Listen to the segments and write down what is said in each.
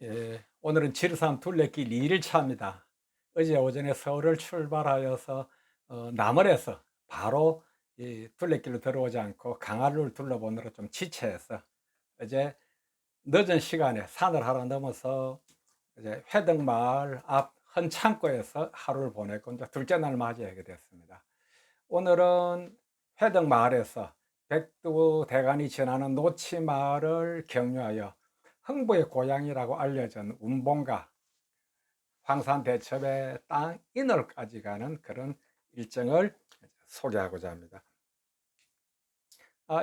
예, 오늘은 지리산 둘레길 2일차입니다. 어제 오전에 서울을 출발하여서 남원에서 바로 이 둘레길로 들어오지 않고 강화를 둘러보느라 좀 지체해서 어제 늦은 시간에 산을 하나 넘어서 이제 회덕마을 앞 헌창고에서 하루를 보냈고 이제 둘째 날 맞이하게 됐습니다. 오늘은 회덕마을에서 백두대간이 지나는 노치마을을 경유하여 흥부의 고향이라고 알려진 운봉가 황산대첩의 땅 인월까지 가는 그런 일정을 소개하고자 합니다.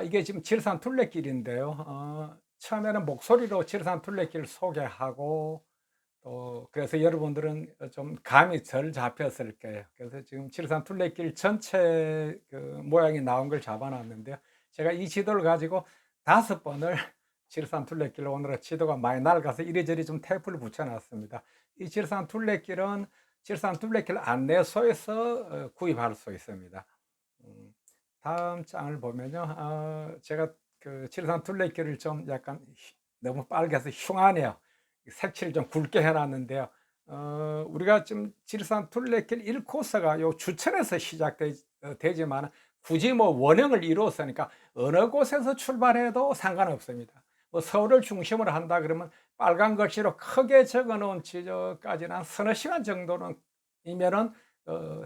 이게 지금 지리산 둘레길인데요. 처음에는 목소리로 지리산 둘레길 소개하고 또 그래서 여러분들은 좀 감이 덜 잡혔을 거예요. 그래서 지금 지리산 둘레길 전체 그 모양이 나온 걸 잡아놨는데요. 제가 이 지도를 가지고 5번을 지리산 둘레길로 오늘은 지도가 많이 낡아서 이리저리 좀 테이프를 붙여놨습니다. 이 지리산 둘레길은 지리산 둘레길 안내소에서 구입할 수 있습니다. 다음 장을 보면요. 제가 그 지리산 둘레길을 좀 약간 너무 빨개서 흉하네요. 색칠을 좀 굵게 해놨는데요. 우리가 지금 지리산 둘레길 1코스가 요 주천에서 되지만 굳이 뭐 원형을 이루었으니까 어느 곳에서 출발해도 상관없습니다. 뭐 서울을 중심으로 한다 그러면 빨간 글씨로 크게 적어 놓은 지점까지는 한 서너 시간 정도는 이면은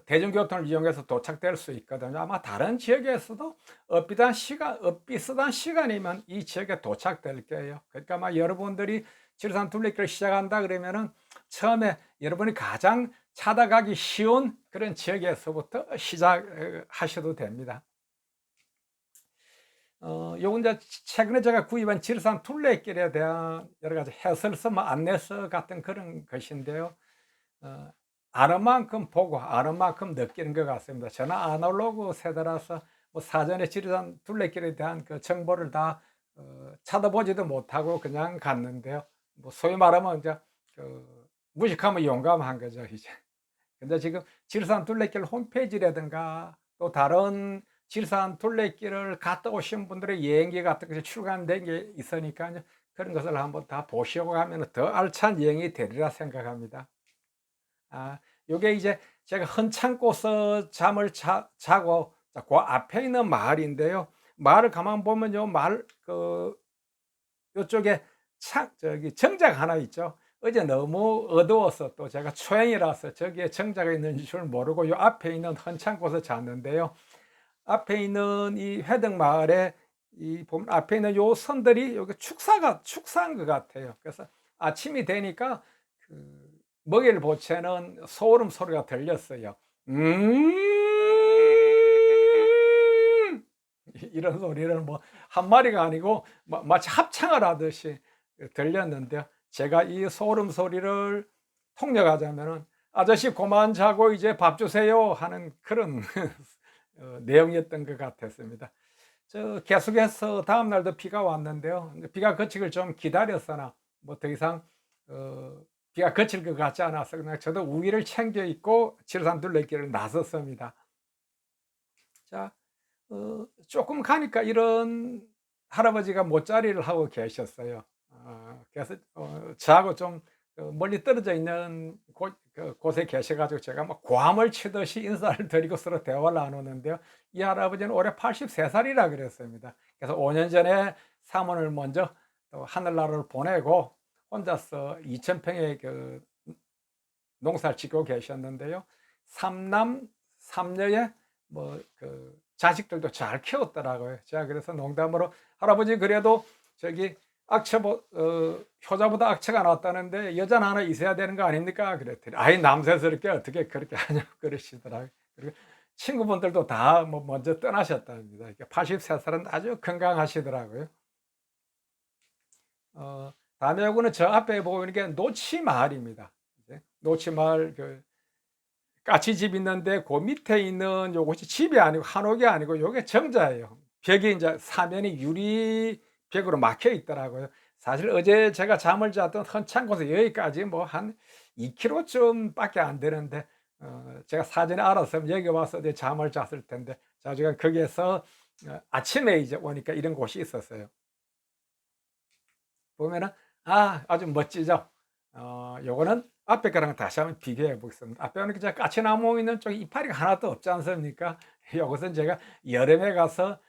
대중교통을 이용해서 도착될 수 있거든요. 아마 다른 지역에서도 엇비슷한 시간이면 이 지역에 도착될 거예요. 그러니까 아마 여러분들이 지리산 둘레길을 시작한다 그러면은 처음에 여러분이 가장 찾아가기 쉬운 그런 지역에서부터 시작하셔도 됩니다. 요건 이제 최근에 제가 구입한 지리산 둘레길에 대한 여러 가지 해설서, 뭐 안내서 같은 그런 것인데요. 아는 만큼 보고 아는 만큼 느끼는 것 같습니다. 저는 아날로그 세대라서 뭐 사전에 지리산 둘레길에 대한 그 정보를 다 찾아보지도 못하고 그냥 갔는데요. 뭐 소위 말하면 이제 무식하면 용감한 거죠, 이제. 근데 지금 지리산 둘레길 홈페이지라든가 또 다른 지리산 둘레길을 갔다 오신 분들의 여행기 같은 것이 출간된 게 있으니까요. 그런 것을 한번 다 보시고 가면 더 알찬 여행이 되리라 생각합니다. 요게 이제 제가 헌창고서 잠을 자고 그 앞에 있는 마을인데요. 마을을 가만 보면 요 마을 요쪽에 정자가 하나 있죠. 어제 너무 어두워서 또 제가 초행이라서 저기에 정자가 있는 줄 모르고 요 앞에 있는 헌창고서 잤는데요. 앞에 있는 이 회덕마을에 이 보면 앞에 있는 요 선들이 요게 축사인 것 같아요. 그래서 아침이 되니까 그 먹이를 보채는 소름 소리가 들렸어요. 이런 소리를 뭐 한 마리가 아니고 마치 합창을 하듯이 들렸는데요. 제가 이 소름 소리를 통역하자면은 "아저씨 고만 자고 이제 밥 주세요." 하는 그런 내용이었던 것 같았습니다. 계속해서 다음 날도 비가 왔는데요. 비가 그치길 좀 기다렸으나 뭐 더 이상 어 비가 그칠 것 같지 않아서 그냥 저도 우비를 챙겨 입고 지리산 둘레길을 나섰습니다. 자 조금 가니까 이런 할아버지가 못자리를 하고 계셨어요. 그래서 저하고 좀 멀리 떨어져 있는 곳에 계셔 가지고 제가 막 고함을 치듯이 인사를 드리고 서로 대화를 나누는데요. 이 할아버지는 올해 83 살이라 그랬습니다. 그래서 5년 전에 사모를 먼저 또 하늘나라를 보내고 혼자서 2,000 평의 농사를 짓고 계셨는데요. 3남 3 녀의 자식들도 잘 키웠더라고요. 제가 그래서 농담으로 "할아버지 그래도 저기 효자보다 악처가 낫다는데 여자는 하나 있어야 되는 거 아닙니까?" 그랬더니 "아이 남세스럽게 어떻게 그렇게 하냐고." 그러시더라고요. 그리고 친구분들도 다 뭐 먼저 떠나셨답니다. 83 살은 아주 건강하시더라고요. 다음에 요거는 저 앞에 보이는 게 노치마을입니다. 이제 노치마을 까치집 있는데 그 밑에 있는 요것이 집이 아니고 한옥이 아니고 요게 정자예요. 벽이 인제 사면이 유리벽으로 막혀 있더라고요. 사실 어제 제가 잠을 잤던 헌창고에서 여기까지 뭐 한 2km 밖에 안 되는데 제가 사전에 알았으면 여기 와서 내 잠을 잤을 텐데 자 제가 거기에서 아침에 이제 오니까 이런 곳이 있었어요. 보면은 아주 멋지죠. 요거는 앞에 거랑 다시 한번 비교해 보겠습니다. 앞에는 그저 까치나무 있는 쪽 이파리가 하나도 없지 않습니까? 요것은 제가 여름에 가서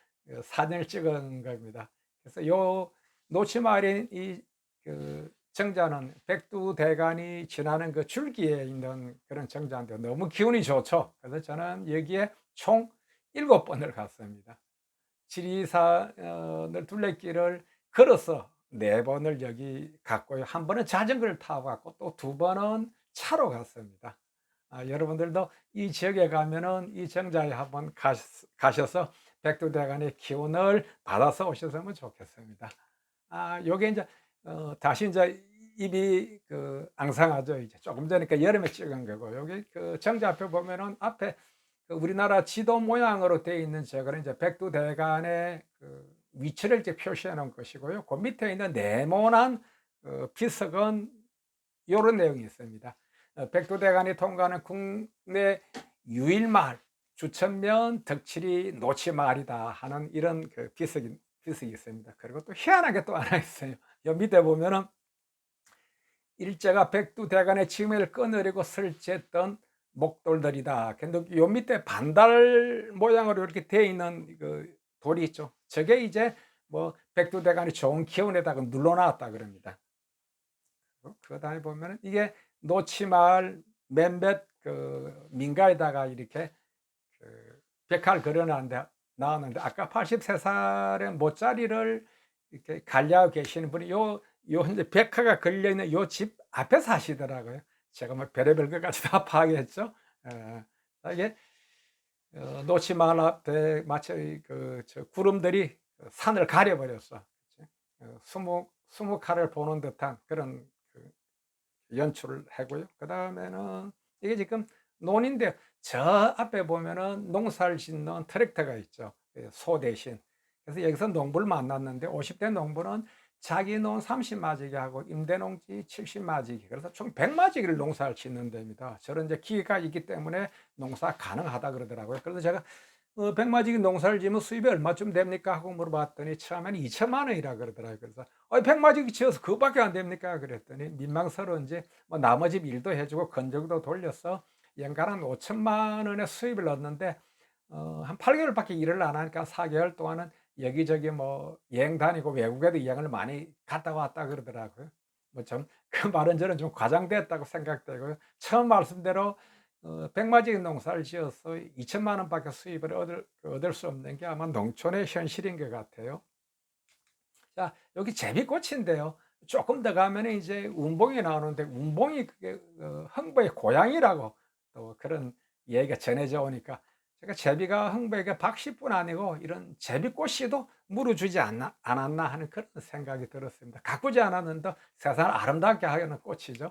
사진을 찍은 겁니다. 그래서 요 노치마을인 그 정자는 백두대간이 지나는 그 줄기에 있는 그런 정자인데 너무 기운이 좋죠. 그래서 저는 여기에 총 7번을 갔습니다. 지리산을 둘레길을 걸어서 4번을 여기 갔고요. 한 번은 자전거를 타고 갔고 또 2번은 차로 갔습니다. 여러분들도 이 지역에 가면은 이 정자에 한번 가셔서 백두대간의 기운을 받아서 오셨으면 좋겠습니다. 요게 이제 다시 이제 입이 앙상하죠. 이제 조금 전에 여름에 찍은 거고, 여기 정자 앞에 보면은 앞에 우리나라 지도 모양으로 되어 있는 저거는 이제 백두대간의 위치를 이제 표시해 놓은 것이고요. 그 밑에 있는 네모난 비석은 요런 내용이 있습니다. 백두대간이 통과하는 국내 유일마을 주천면 덕칠이 노치마을이다 하는 이런 비석이 있습니다. 그리고 또 희한하게 또 하나 있어요. 요 밑에 보면은 일제가 백두대간의 징을 끊으려고 설치했던 목돌들이다. 근데 요 밑에 반달 모양으로 이렇게 되어 있는 돌이 있죠. 저게 이제 뭐 백두대간이 좋은 기운에다가 눌러놨다 그럽니다. 그 다음에 보면은 이게 노치마을 몇몇 민가에다가 이렇게 벽화를 그려놨는데 나왔는데, 아까 83살의 모짜리를 이렇게 관리하고 계시는 분이 요 이제 벽화가 걸려 있는 요 집 앞에 사시더라고요. 제가 뭐 별의별 것까지 다 파악했죠. 이게 노치마을 앞에 마치 저 구름들이 산을 가려버렸어. 수묵화를 보는 듯한 그런 연출을 하고요. 그 다음에는 이게 지금 논인데, 저 앞에 보면은 농사를 짓는 트랙터가 있죠. 소 대신. 그래서 여기서 농부를 만났는데 50대 농부는 자기 논 30마지기 하고 임대농지 70마지기, 그래서 총 100마지기를 농사를 짓는 데입니다. 저런 이제 기계가 있기 때문에 농사 가능하다 그러더라고요. 그래서 제가 100마지기 농사를 지으면 수입이 얼마쯤 됩니까 하고 물어봤더니 처음에는 2천만 원이라 그러더라고요. 그래서 100마지기 지어서 그거밖에 안 됩니까 그랬더니 민망스러운지 뭐 나머지 일도 해주고 건조기도 돌려서 연간 한 5천만 원의 수입을 얻는데 한 8개월밖에 일을 안 하니까 4개월 동안은 여기저기 뭐 여행 다니고 외국에도 여행을 많이 갔다 왔다 그러더라고요. 뭐 좀 그 말은 저는 좀 과장됐다고 생각되고요. 처음 말씀대로 100마지기 농사를 지어서 2천만 원밖에 수입을 얻을 수 없는 게 아마 농촌의 현실인 것 같아요. 자, 여기 제비꽃인데요. 조금 더 가면 이제 운봉이 나오는데, 운봉이 그게 흥부의 고향이라고 또 그런 얘기가 전해져 오니까 제가 제비가 흥부에게 박씨뿐 아니고 이런 제비꽃씨도 물어주지 않았나 하는 그런 생각이 들었습니다. 가꾸지 않았는데 세상을 아름답게 하는 꽃이죠.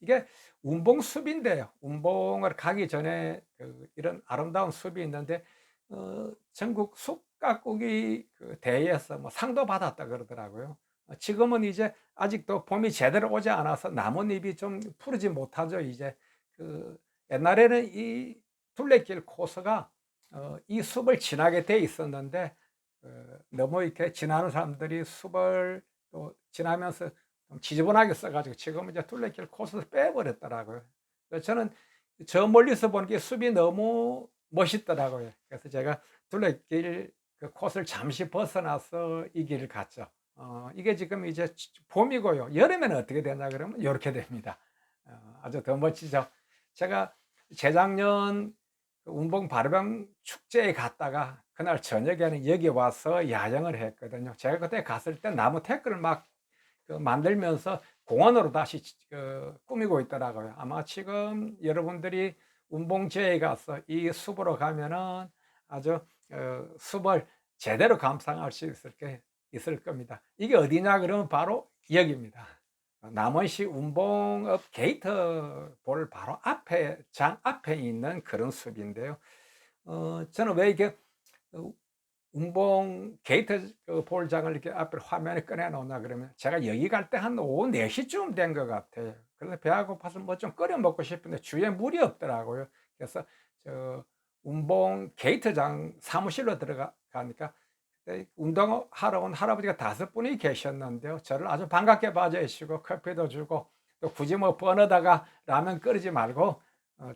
이게 운봉숲인데요. 운봉을 가기 전에 이런 아름다운 숲이 있는데 전국 숲 가꾸기 대회에서 뭐 상도 받았다 그러더라고요. 지금은 이제 아직도 봄이 제대로 오지 않아서 나뭇잎이 좀 푸르지 못하죠. 이제 옛날에는 이 둘레길 코스가 이 숲을 지나게 돼 있었는데 너무 이렇게 지나는 사람들이 숲을 또 지나면서 좀 지저분하게 써가지고 지금은 이제 둘레길 코스를 빼버렸더라고요. 그래서 저는 저 멀리서 보는 게 숲이 너무 멋있더라고요. 그래서 제가 둘레길 코스를 잠시 벗어나서 이 길을 갔죠. 이게 지금 이제 봄이고요. 여름에는 어떻게 되냐 그러면 이렇게 됩니다. 아주 더 멋지죠. 제가 재작년 운봉 바르병 축제에 갔다가 그날 저녁에는 여기 와서 야영을 했거든요. 제가 그때 갔을 때 나무 태클을 막 만들면서 공원으로 다시 꾸미고 있더라고요. 아마 지금 여러분들이 운봉지에 가서 이 숲으로 가면은 아주 숲을 제대로 감상할 수 있을 겁니다. 이게 어디냐 그러면 바로 여기입니다. 남원시 운봉읍 게이트 볼 바로 앞에 장 앞에 있는 그런 숲인데요. 저는 왜 이렇게 운봉 게이트 볼장을 이렇게 앞에 화면에 꺼내 놓나 그러면 제가 여기 갈 때 한 오후 4시쯤 된 것 같아요. 그래서 배가 고파서 뭐 좀 끓여 먹고 싶은데 주위에 물이 없더라고요. 그래서 저 운봉 게이트장 사무실로 들어가니까 그때 운동하러 온 할아버지가 5분이 계셨는데요. 저를 아주 반갑게 맞이해주시고 커피도 주고 또 굳이 뭐 뻔하다가 라면 끓이지 말고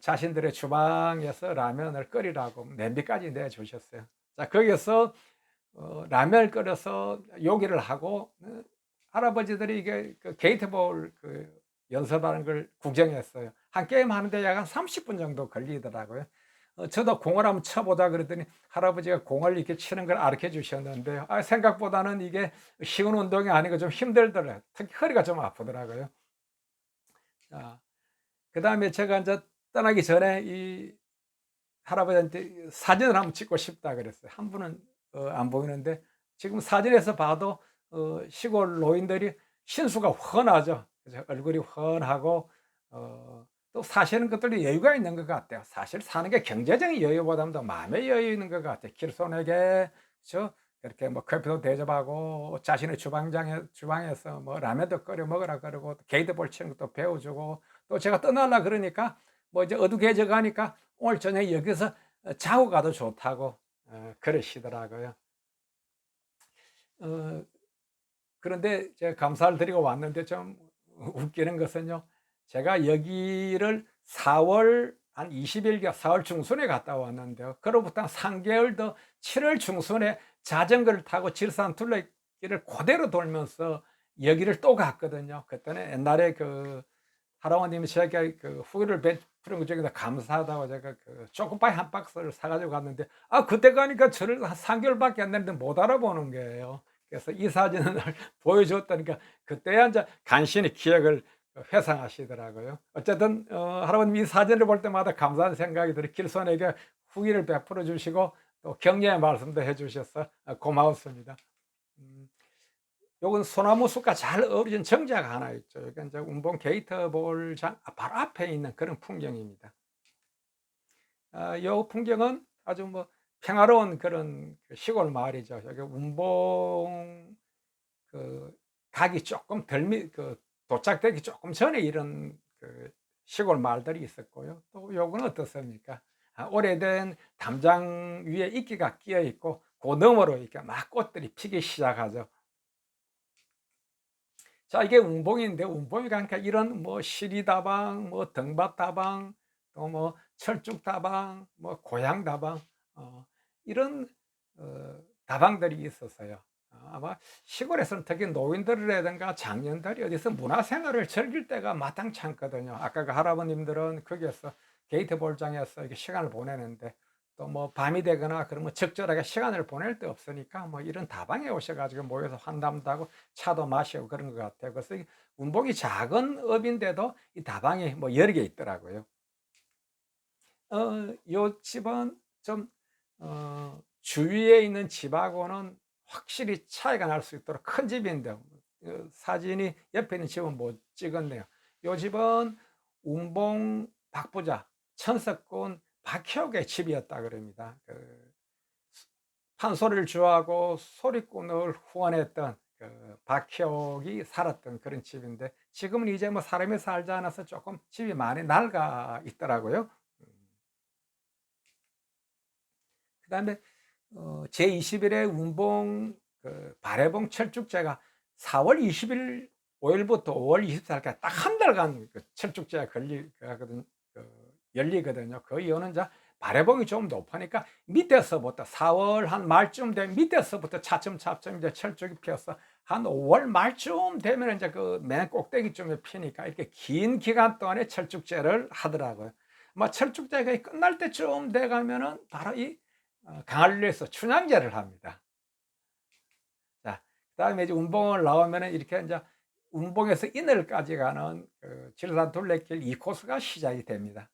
자신들의 주방에서 라면을 끓이라고 냄비까지 내주셨어요. 자, 거기서 라면을 끓여서 요기를 하고 할아버지들이 이게 그 게이트볼 연습하는 걸 구경했어요. 한 게임 하는데 약 한 30분 정도 걸리더라고요. 저도 공을 한번 쳐보자 그랬더니 할아버지가 공을 이렇게 치는 걸 가르쳐 주셨는데 생각보다는 이게 쉬운 운동이 아니고 좀 힘들더라고요. 특히 허리가 좀 아프더라고요. 그 다음에 제가 이제 떠나기 전에 이 할아버지한테 사진을 한번 찍고 싶다 그랬어요. 한 분은 안 보이는데 지금 사진에서 봐도 시골 노인들이 신수가 훤하죠. 그죠? 얼굴이 훤하고 또 사시는 것들이 여유가 있는 것 같아요. 사실 사는 게 경제적인 여유보다는 더 마음의 여유 있는 것 같아요. 길손에게 저 이렇게 뭐 커피도 대접하고 자신의 주방에서 뭐 라면도 끓여 먹으라 그러고 게이트볼 치는 것도 배워주고 또 제가 떠나려 그러니까 뭐 이제 어둑해져 가니까 오늘 저녁에 여기서 자고 가도 좋다고 그러시더라고요. 어 그런데 제가 감사를 드리고 왔는데 좀 웃기는 것은요. 제가 여기를 4월 한 20일 4월 중순에 갔다 왔는데요. 그로부터 한 3개월 더 7월 중순에 자전거를 타고 지리산 둘레길을 그대로 돌면서 여기를 또 갔거든요. 그때는 옛날에 할아버님이 제가 후기를 베푸는 것 중에서 감사하다고 제가 초코파이 한 박스를 사 가지고 갔는데 그때 가니까 저를 한 3개월밖에 안 됐는데 못 알아보는 거예요. 그래서 이 사진을 보여줬다니까 그때야 인제 간신히 기억을 회상하시더라고요. 어쨌든 할아버님 이 사진을 볼 때마다 감사한 생각이 들어요. 길손에게 후기를 베풀어 주시고 또 격려의 말씀도 해 주셔서 고마웠습니다. 음. 요건 소나무 숲과 잘 어우러진 정자가 하나 있죠. 여기 이제 운봉 게이트볼장 바로 앞에 있는 그런 풍경입니다. 요 풍경은 아주 뭐 평화로운 그런 시골 마을이죠. 여기 운봉 가기 조금 도착되기 조금 전에 이런 시골 마을들이 있었고요. 또 요건 어떻습니까? 오래된 담장 위에 이끼가 끼어 있고 그 너머로 이렇게 막 꽃들이 피기 시작하죠. 자, 이게 운봉인데 운봉이 그러니까 이런 뭐 시리다방, 뭐 등밭다방, 또 뭐 철쭉다방, 뭐 고향다방 이런 다방들이 있었어요. 아마 시골에서는 특히 노인들이라든가 장년들이 어디서 문화생활을 즐길 때가 마땅치 않거든요. 아까 그 할아버님들은 거기에서 게이트볼장에서 이렇게 시간을 보내는데 또 뭐 밤이 되거나 그러면 적절하게 시간을 보낼 데 없으니까 뭐 이런 다방에 오셔 가지고 모여서 환담도 하고 차도 마시고 그런 것 같아요. 그래서 이 운봉이 작은 업인데도 이 다방이 뭐 여러 개 있더라고요. 요 집은 좀 주위에 있는 집하고는 확실히 차이가 날 수 있도록 큰 집인데 사진이 옆에 있는 집은 못 찍었네요. 요 집은 운봉 박부자 천석군 박혁의 집이었다 그럽니다. 판소리를 좋아하고 소리꾼을 후원했던 박혁이 살았던 그런 집인데 지금은 이제 뭐 사람이 살지 않아서 조금 집이 많이 낡아 있더라고요. 그다음에 제20일에 운봉 발해봉 철쭉제가 4월 20일 5일부터 5월 24일까지 딱 한 달간 철쭉제가 열리거든요. 그 이유는 이제 발해봉이 좀 높으니까 밑에서부터 4월 한 말쯤 되면 밑에서부터 차츰차츰 이제 철쭉이 피어서 한 5월 말쯤 되면 이제 맨 꼭대기쯤에 피니까 이렇게 긴 기간 동안에 철쭉제를 하더라고요. 철쭉제가 끝날 때쯤 돼 가면은 바로 이 강한리에서 춘향제를 합니다. 자, 그다음에 이제 운봉을 나오면은 이렇게 이제 운봉에서 인을까지 가는 지리산 둘레길 2코스가 시작이 됩니다.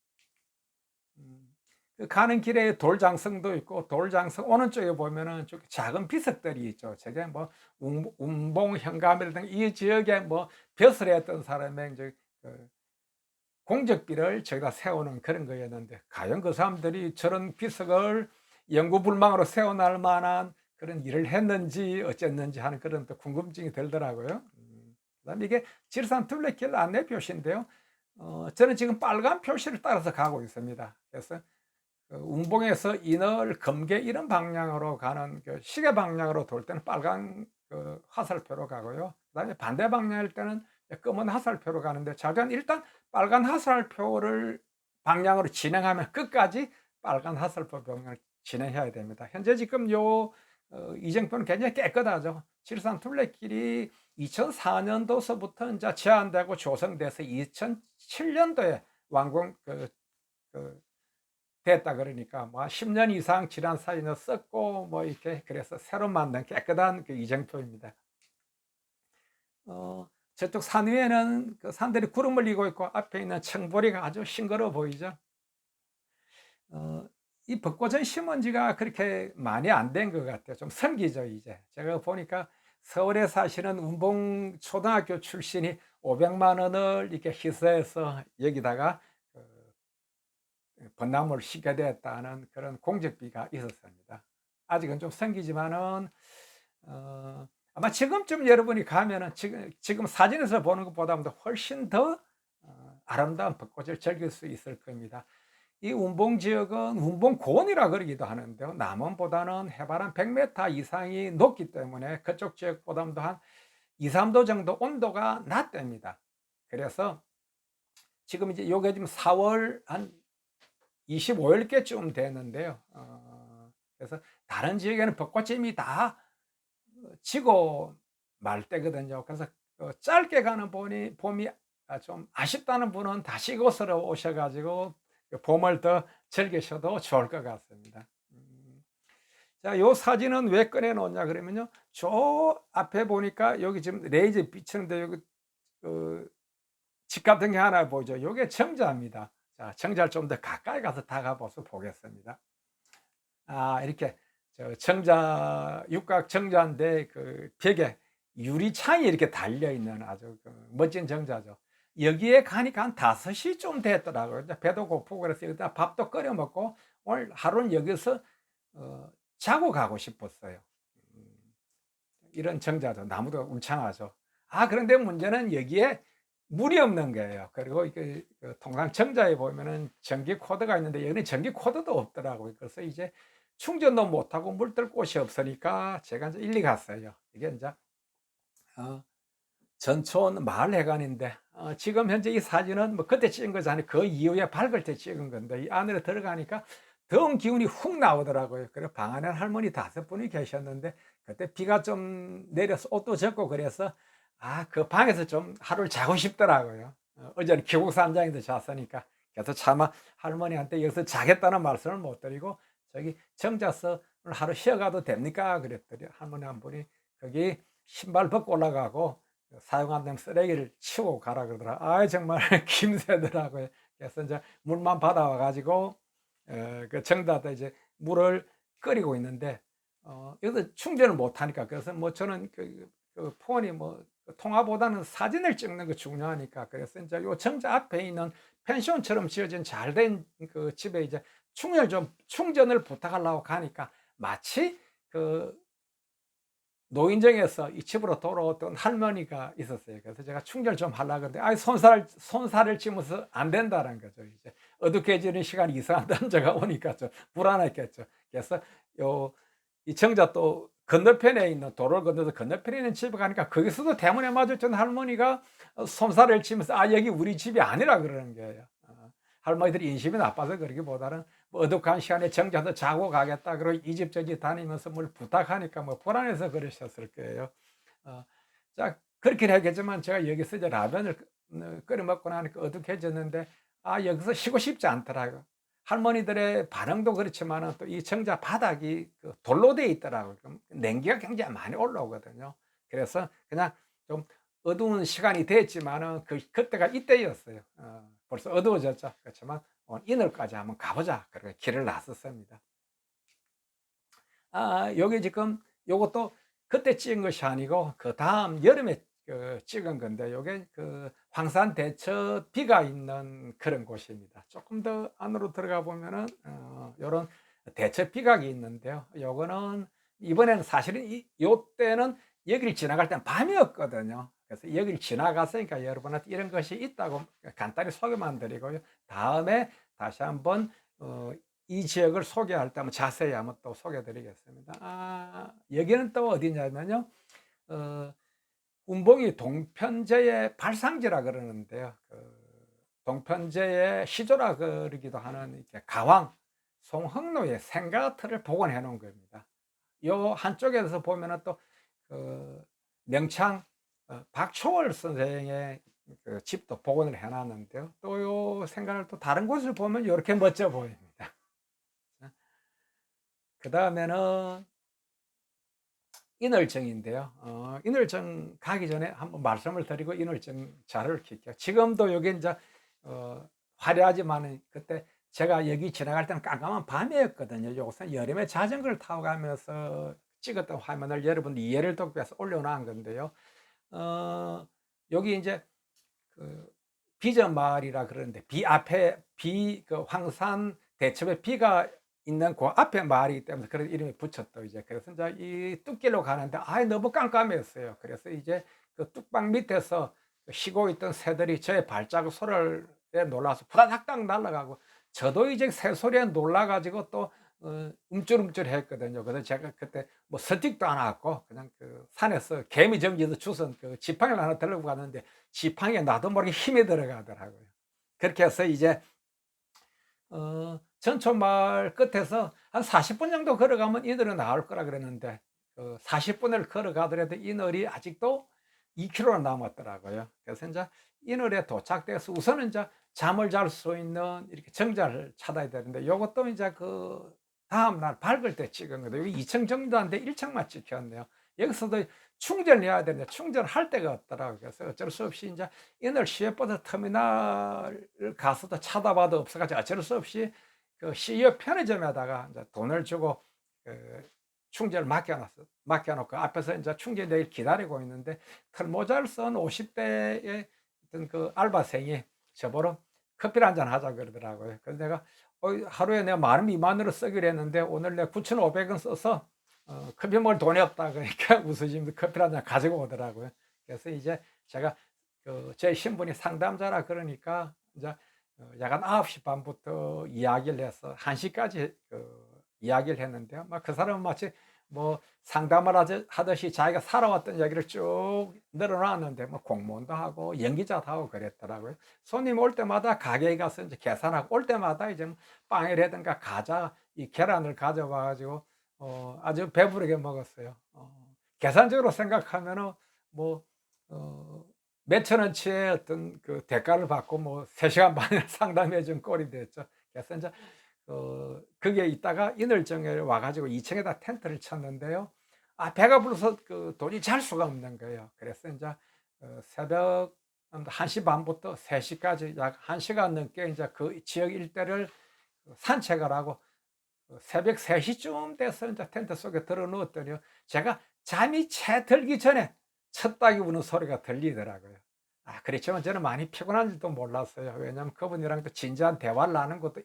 가는 길에 돌장성도 있고 돌장성 오는 쪽에 보면은 작은 비석들이 있죠. 저게 뭐 운봉 현감이라든가 이 지역에 뭐 벼슬 했던 사람의 이제 공적비를 저기다 세우는 그런 거였는데 과연 그 사람들이 저런 비석을 영구불망으로 세워날 만한 그런 일을 했는지 어쨌는지 하는 그런 또 궁금증이 들더라고요. 그다음에 이게 지리산 둘레길 안내 표시인데요. 저는 지금 빨간 표시를 따라서 가고 있습니다. 그래서 운봉에서 인월, 금계 이런 방향으로 가는 시계 방향으로 돌 때는 빨간 화살표로 가고요. 그다음에 반대 방향일 때는 검은 화살표로 가는데 자전 일단 빨간 화살표를 방향으로 진행하면 끝까지 빨간 화살표 방향을 진행해야 됩니다. 현재 지금 이정표는 굉장히 깨끗하죠. 칠산 둘레길이 2004년도서부터 이제 제한되고 조성돼서 2007년도에 완공 됐다 그러니까 뭐 10년 이상 지난 사이는 썼고 뭐 이렇게 그래서 새로 만든 깨끗한 이정표입니다. 저쪽 산 위에는 그 산들이 구름을 이고 있고 앞에 있는 청보리가 아주 싱그러워 보이죠. 이 벚꽃은 심은 지가 그렇게 많이 안 된 것 같아요. 좀 생기죠 이제. 제가 보니까 서울에 사시는 운봉 초등학교 출신이 500만 원을 이렇게 희소해서 여기다가 벚나무를 심게 되었다는 그런 공적비가 있었습니다. 아직은 좀 생기지만은 아마 지금쯤 여러분이 가면은 지금 사진에서 보는 것보다도 훨씬 더 아름다운 벚꽃을 즐길 수 있을 겁니다. 이 운봉 지역은 운봉고원이라 그러기도 하는데요. 남원보다는 해발 한 100m 이상이 높기 때문에 그쪽 지역보다도 한 2, 3도 정도 온도가 낮답니다. 그래서 지금 이제 요게 지금 4월 한 25일께쯤 되는데요. 그래서 다른 지역에는 벚꽃이 이미 다 지고 말 때거든요. 그래서 짧게 가는 봄이 좀 아쉽다는 분은 다시 이곳으로 오셔가지고 봄을 더 즐기셔도 좋을 것 같습니다. 자, 요 사진은 왜 꺼내 놓냐 그러면요. 저 앞에 보니까 여기 지금 레이저 비치는데 여기 집 같은 게 하나 보이죠. 요게 정자입니다. 자, 정자를 좀 더 가까이 가서 다가봐서 보겠습니다. 이렇게 정자, 육각 정자인데 그 벽에 유리창이 이렇게 달려 있는 아주 멋진 정자죠. 여기에 가니까 한 5시쯤 됐더라고요. 배도 고프고 그래서 여기다 밥도 끓여 먹고 오늘 하루는 여기서 자고 가고 싶었어요. 이런 정자죠. 나무도 울창하죠. 그런데 문제는 여기에 물이 없는 거예요. 그리고 통상 정자에 보면은 전기 코드가 있는데 여기는 전기 코드도 없더라고요. 그래서 이제 충전도 못하고 물들 곳이 없으니까 제가 이제 일리 갔어요. 이게 이제 전촌 마을회관인데 지금 현재 이 사진은 뭐 그때 찍은 거잖아요. 그 이후에 밝을 때 찍은 건데 이 안으로 들어가니까 더운 기운이 훅 나오더라고요. 그래서 방 안에 할머니 5분이 계셨는데 그때 비가 좀 내려서 옷도 젖고 그래서 그 방에서 좀 하루를 자고 싶더라고요. 어제는 기숙사장에서 잤으니까. 그래서 차마 할머니한테 여기서 자겠다는 말씀을 못 드리고 저기 정자서 하루 쉬어가도 됩니까? 그랬더니 할머니 한 분이 거기 신발 벗고 올라가고 사용 안 되면 쓰레기를 치우고 가라 그러더라. 정말 김새더라고요. 그래서 이제 물만 받아와 가지고 그 정자도 이제 물을 끓이고 있는데 여기서 충전을 못 하니까 그래서 뭐 저는 그 폰이 뭐 통화보다는 사진을 찍는 거 중요하니까 그래서 이제 요 정자 앞에 있는 펜션처럼 지어진 잘된 그 집에 이제 충전을 부탁하려고 가니까 마치 그 노인정에서 이 집으로 돌아왔던 할머니가 있었어요. 그래서 제가 충전을 좀 하려고 했는데 손살을 치면서 안 된다는 거죠. 이제 어둑해지는 시간이 이상한 남자가 오니까 좀 불안했겠죠. 그래서 이 정자 또 건너편에 있는 도로를 건너서 건너편에 있는 집에 가니까 거기서도 대문에 마주친 할머니가 손살을 치면서 여기 우리 집이 아니라 그러는 거예요. 할머니들이 인심이 나빠서 그러기보다는 뭐 어둑한 시간에 정자도 자고 가겠다 그러고 이 집 저 집 다니면서 뭘 부탁하니까 뭐 불안해서 그러셨을 거예요. 자, 그렇긴 하겠지만 제가 여기서 이제 라면을 끓여 먹고 나니까 어둑해졌는데 여기서 쉬고 싶지 않더라고요. 할머니들의 반응도 그렇지만은 또 이 정자 바닥이 돌로 되어 있더라고요. 냉기가 굉장히 많이 올라오거든요. 그래서 그냥 좀 어두운 시간이 됐지만은 그때가 이때였어요. 벌써 어두워졌죠. 그렇지만 이늘까지 한번 가보자. 그렇게 길을 나섰습니다. 요게 지금 요것도 그때 찍은 것이 아니고 그 다음 여름에 찍은 건데 요게 황산 대처 비가 있는 그런 곳입니다. 조금 더 안으로 들어가 보면은 요런 대처 비각이 있는데요. 요거는 이번에는 사실은 요때는 여기를 지나갈 때는 밤이었거든요. 그래서 여기를 지나갔으니까 여러분한테 이런 것이 있다고 간단히 소개만 드리고요. 다음에 다시 한번 이 지역을 소개할 때 한번 자세히 한번 또 소개해 드리겠습니다. 여기는 또 어디냐면요. 운봉이 동편제의 발상지라 그러는데요. 동편제의 시조라 그러기도 하는 이렇게 가왕 송흥로의 생가틀을 복원해 놓은 겁니다. 요 한쪽에서 보면은 또 명창 박초월 선생의 집도 복원을 해 놨는데요. 또 요 생가를 또 다른 곳을 보면 요렇게 멋져 보입니다. 그다음에는 인월정인데요. 인월정 가기 전에 한번 말씀을 드리고 인월정 자료를 켤게요. 지금도 요게 인제 화려하지만은 그때 제가 여기 지나갈 때는 깜깜한 밤이었거든요. 요것은 여름에 자전거를 타고 가면서 찍었던 화면을 여러분 이해를 돕기 위해서 올려 놓은 건데요. 여기 인제 비전 마을이라 그러는데 비 앞에 황산 대첩에 비가 있는 그 앞에 마을이기 때문에 그런 이름이 붙였죠 이제. 그래서 인제 이 뚝길로 가는데 너무 깜깜했어요. 그래서 이제 그 뚝방 밑에서 쉬고 있던 새들이 저의 발자국 소리에 놀라서 후다닥닥 날아가고 저도 이제 새 소리에 놀라 가지고 또 움찔움찔했거든요. 그래서 제가 그때 뭐 스틱도 안 갖고 그냥 산에서 개미정지에서 주운 지팡이를 하나 들고 갔는데 지팡이에 나도 모르게 힘이 들어가더라고요. 그렇게 해서 이제 전촌마을 끝에서 한 40분 정도 걸어가면 인월은 나올 거라 그랬는데 40분을 걸어가더라도 인월이 아직도 2km나 남았더라고요. 그래서 인제 인월에 도착돼서 우선은 인제 잠을 잘 수 있는 이렇게 정자를 찾아야 되는데 요것도 인제 다음 날 밝을 때 찍은 건데 여기 2층 정도 안 돼 1 층만 찍혔네요. 여기서도 충전해야 되는데 충전할 데가 없더라고요. 그래서 어쩔 수 없이 인제 인월 시외버스 터미널을 가서도 찾아봐도 없어 가지고 어쩔 수 없이 시외 편의점에다가 인제 돈을 주고 충전을 맡겨 놓고 앞에서 인제 충전되길 기다리고 있는데 털모자를 쓴 50 대의 어떤 알바생이 저보러 "커피를 한 잔 하자." 그러더라고요. 그래서 내가 하루에 내가 10,000원, 20,000원을 쓰기로 했는데 오늘 내가 9,500원 써서 커피 먹을 돈이 없다 그러니까 웃으시면서 커피를 한 잔 가지고 오더라고요. 그래서 이제 제가 제 신분이 상담자라 그러니까 이제 야간 9시 부터 이야기를 해서 1시 까지 이야기를 했는데요. 막 그 사람은 마치 뭐 상담을 하듯이 자기가 살아왔던 얘기를 쭉 늘어 놨는데 뭐 공무원도 하고 연기자도 하고 그랬더라고요. 손님 올 때마다 가게에 가서 이제 계산하고 올 때마다 이제 뭐 빵이라든가 과자, 이 계란을 가져와 가지고 아주 배부르게 먹었어요. 계산적으로 생각하면은 뭐 어 몇천 원치의 어떤 대가를 받고 뭐 3 시간 반이나 상담해 준 꼴이 됐죠. 그래서 인제 거기에 있다가 인월정에 와 가지고 2 층에다 텐트를 쳤는데요. 배가 불러서 도저히 잘 수가 없는 거예요. 그래서 인제 새벽 한 1시 부터 3시 까지 약 1 시간 넘게 인제 그 지역 일대를 산책을 하고 새벽 3 시쯤 돼서 인제 텐트 속에 들어 누웠더니요. 제가 잠이 채 들기 전에 쳤다기 우는 소리가 들리더라고요. 그렇지만 저는 많이 피곤한지도 몰랐어요. 왜냐하면 그분이랑 또 진지한 대화를 나눈 것도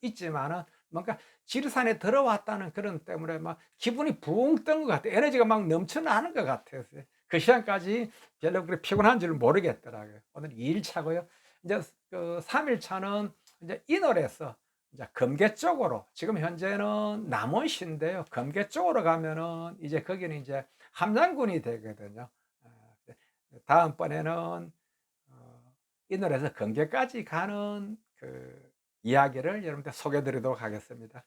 있지만은 뭔가 지리산에 들어왔다는 그런 때문에 막 기분이 붕 뜬 것 같아요. 에너지가 막 넘쳐나는 것 같았어요. 그 시간까지 별로 그렇게 피곤한 줄을 모르겠더라고요. 오늘 2 일 차고요. 인제 3일 차는 인제 인월에서 이제 금계 쪽으로 지금 현재는 남원시인데요. 금계 쪽으로 가면은 이제 거기는 이제 함양군이 되거든요. 네. 다음번에는 인월에서 금계까지 가는 이야기를 여러분한테 소개해 드리도록 하겠습니다.